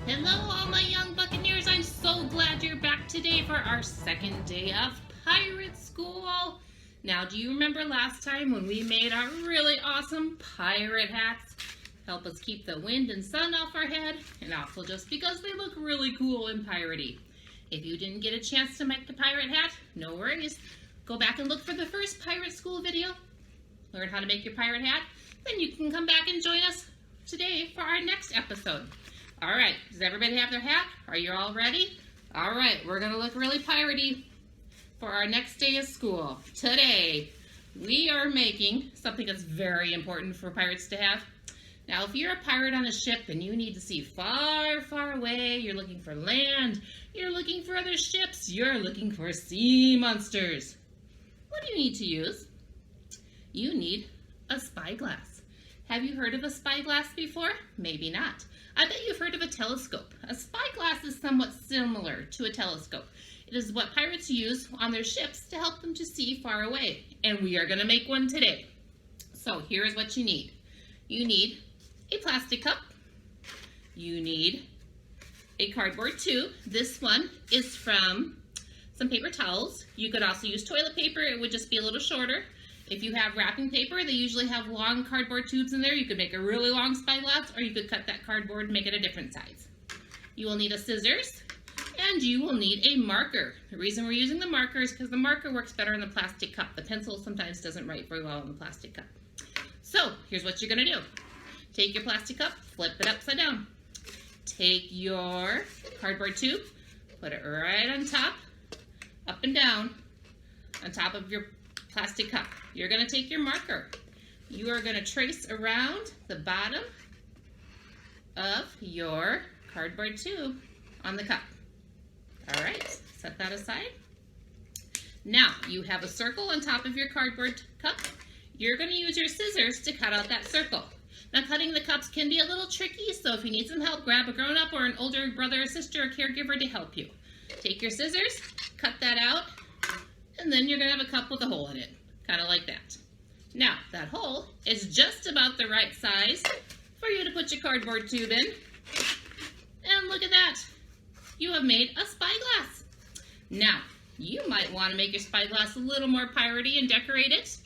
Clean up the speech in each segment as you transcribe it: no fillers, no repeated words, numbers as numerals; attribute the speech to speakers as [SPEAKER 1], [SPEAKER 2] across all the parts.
[SPEAKER 1] Hello, all my young Buccaneers. I'm so glad you're back today for our second day of pirate school. Now, do you remember last time when we made our really awesome pirate hats? Help us keep the wind and sun off our head, and also just because they look really cool and piratey. If you didn't get a chance to make the pirate hat, no worries. Go back and look for the first pirate school video. Learn how to make your pirate hat. Then you can come back and join us today for our next episode. All right, does everybody have their hat? Are you all ready? All right, we're gonna look really piratey for our next day of school. Today, we are making something that's very important for pirates to have. Now, if you're a pirate on a ship and you need to see far, far away, you're looking for land, you're looking for other ships, you're looking for sea monsters. What do you need to use? You need a spyglass. Have you heard of a spyglass before? Maybe not. I bet you've heard of a telescope. A spyglass is somewhat similar to a telescope. It is what pirates use on their ships to help them to see far away. And we are going to make one today. So here is what you need. You need a plastic cup. You need a cardboard tube. This one is from some paper towels. You could also use toilet paper. It would just be a little shorter. If you have wrapping paper, they usually have long cardboard tubes in there. You could make a really long spyglass, or you could cut that cardboard and make it a different size. You will need a scissors, and you will need a marker. The reason we're using the marker is because the marker works better in the plastic cup. The pencil sometimes doesn't write very well in the plastic cup. So here's what you're going to do. Take your plastic cup, flip it upside down. Take your cardboard tube, put it right on top, up and down, on top of your plastic cup. You're going to take your marker. You are going to trace around the bottom of your cardboard tube on the cup. All right, set that aside. Now, you have a circle on top of your cardboard cup. You're going to use your scissors to cut out that circle. Now, cutting the cups can be a little tricky, so if you need some help, grab a grown-up or an older brother or sister or caregiver to help you. Take your scissors, cut that out, and then you're going to have a cup with a hole in it, kind of like that. Now, that hole is just about the right size for you to put your cardboard tube in. And look at that. You have made a spyglass. Now, you might want to make your spyglass a little more piratey and decorate it.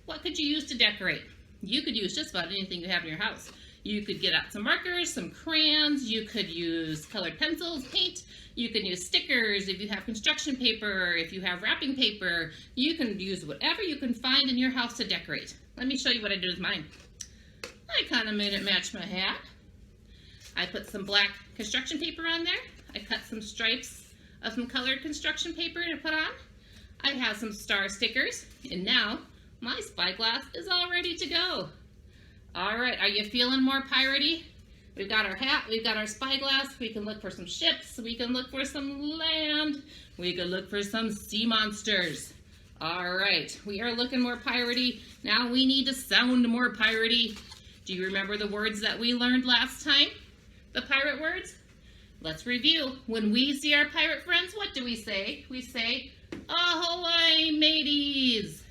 [SPEAKER 1] What could you use to decorate? You could use just about anything you have in your house. You could get out some markers, some crayons, you could use colored pencils, paint, you can use stickers if you have construction paper, if you have wrapping paper, you can use whatever you can find in your house to decorate. Let me show you what I did with mine. I kind of made it match my hat. I put some black construction paper on there. I cut some stripes of some colored construction paper to put on. I have some star stickers, and now my spyglass is all ready to go. All right, are you feeling more piratey? We've got our hat, we've got our spyglass, we can look for some ships, we can look for some land, we can look for some sea monsters. All right, we are looking more piratey. Now we need to sound more piratey. Do you remember the words that we learned last time? The pirate words? Let's review. When we see our pirate friends, what do we say? We say, ahoy, mateys.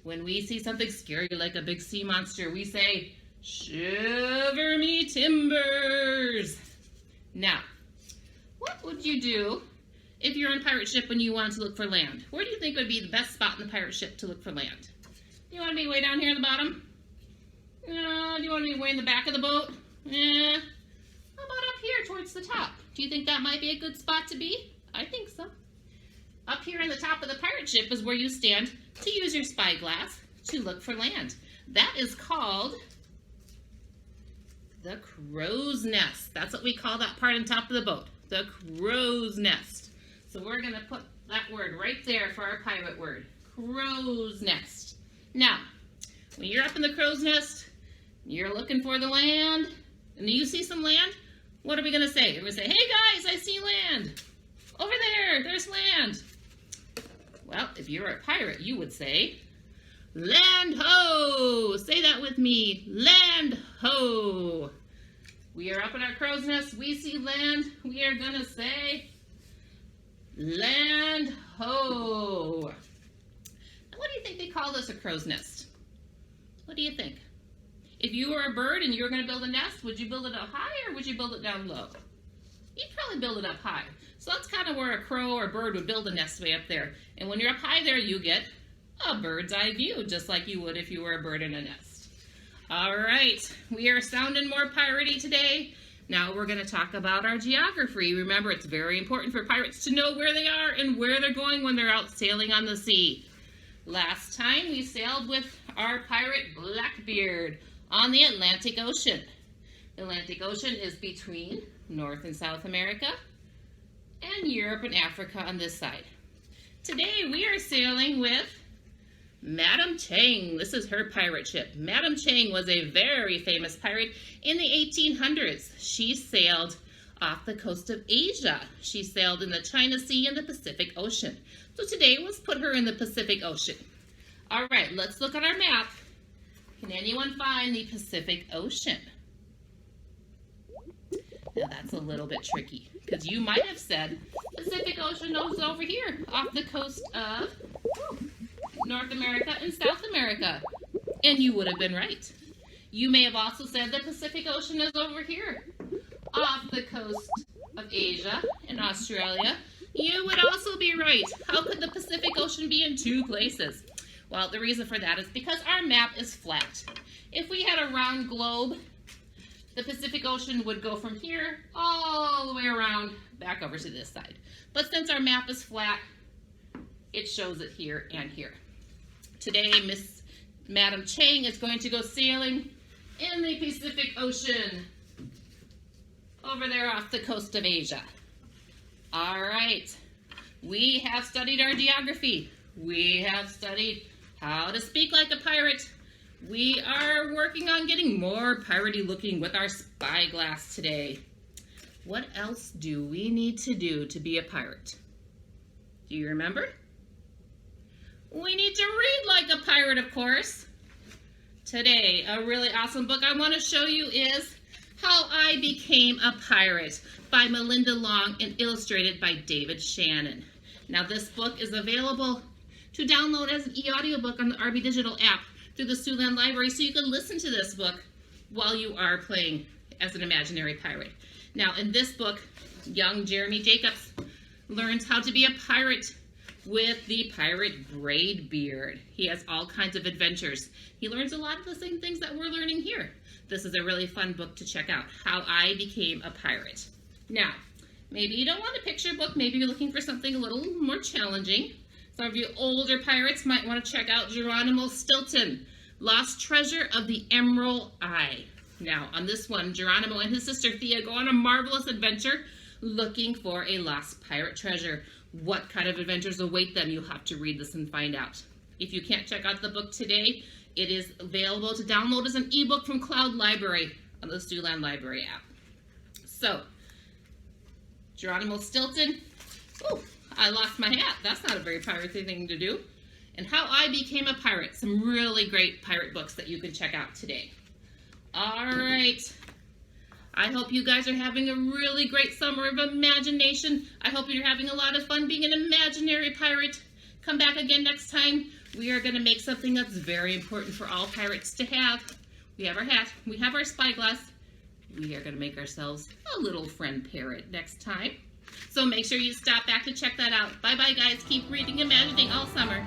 [SPEAKER 1] When we see something scary like a big sea monster, we say, shiver me timbers. Now, what would you do if you're on a pirate ship and you want to look for land? Where do you think would be the best spot in the pirate ship to look for land? Do you want to be way down here at the bottom? No, do you want to be way in the back of the boat? How about up here towards the top? Do you think that might be a good spot to be? I think so. Up here on the top of the pirate ship is where you stand to use your spyglass to look for land. That is called the crow's nest. That's what we call that part on top of the boat, the crow's nest. So we're going to put that word right there for our pirate word, crow's nest. Now, when you're up in the crow's nest, you're looking for the land, and you see some land, what are we going to say? We're going to say, hey guys, I see land. Over there, there's land. Well, if you're a pirate, you would say, land ho! Say that with me, land ho! We are up in our crow's nest, we see land, we are gonna say, land ho! Now, what do you think they call this a crow's nest? What do you think? If you were a bird and you were going to build a nest, would you build it up high or would you build it down low? you'd probably build it up high. So that's kind of where a crow or bird would build a nest, way up there. And when you're up high there, you get a bird's eye view, just like you would if you were a bird in a nest. All right, we are sounding more piratey today. Now we're going to talk about our geography. Remember, it's very important for pirates to know where they are and where they're going when they're out sailing on the sea. Last time we sailed with our pirate Blackbeard on the Atlantic Ocean. The Atlantic Ocean is between North and South America and Europe and Africa on this side. Today we are sailing with Madam Chang. This is her pirate ship. Madam Chang was a very famous pirate in the 1800s. She sailed off the coast of Asia. She sailed in the China Sea and the Pacific Ocean. So today let's put her in the Pacific Ocean. All right, let's look at our map. Can anyone find the Pacific Ocean? Now that's a little bit tricky because you might have said Pacific Ocean is over here off the coast of North America and South America. And you would have been right. You may have also said the Pacific Ocean is over here off the coast of Asia and Australia. You would also be right. How could the Pacific Ocean be in two places? Well, the reason for that is because our map is flat. If we had a round globe, the Pacific Ocean would go from here all the way around back over to this side. But since our map is flat, it shows it here and here. Today, Miss Madam Chang is going to go sailing in the Pacific Ocean over there off the coast of Asia. All right, we have studied our geography. We have studied how to speak like a pirate. We are working on getting more piratey looking with our spyglass today. What else do we need to do to be a pirate? Do you remember? We need to read like a pirate, of course. Today, a really awesome book I want to show you is How I Became a Pirate by Melinda Long and illustrated by David Shannon. Now this book is available to download as an e-audiobook on the RB Digital app through the Siouxland Library, so you can listen to this book while you are playing as an imaginary pirate. Now in this book, young Jeremy Jacobs learns how to be a pirate with the pirate Braidbeard. He has all kinds of adventures. He learns a lot of the same things that we're learning here. This is a really fun book to check out, How I Became a Pirate. Now, maybe you don't want a picture book, maybe you're looking for something a little more challenging. Some of you older pirates might want to check out Geronimo Stilton, Lost Treasure of the Emerald Isle. Now, on this one, Geronimo and his sister Thea go on a marvelous adventure looking for a lost pirate treasure. What kind of adventures await them? You'll have to read this and find out. If you can't check out the book today, it is available to download as an ebook from Cloud Library on the Siouxland Library app. So, Geronimo Stilton. Oh, I lost my hat. That's not a very piratey thing to do. And How I Became a Pirate. Some really great pirate books that you can check out today. All right. I hope you guys are having a really great summer of imagination. I hope you're having a lot of fun being an imaginary pirate. Come back again next time. We are going to make something that's very important for all pirates to have. We have our hat. We have our spyglass. We are going to make ourselves a little friend parrot next time. So make sure you stop back to check that out. Bye-bye, guys. Keep reading and imagining all summer.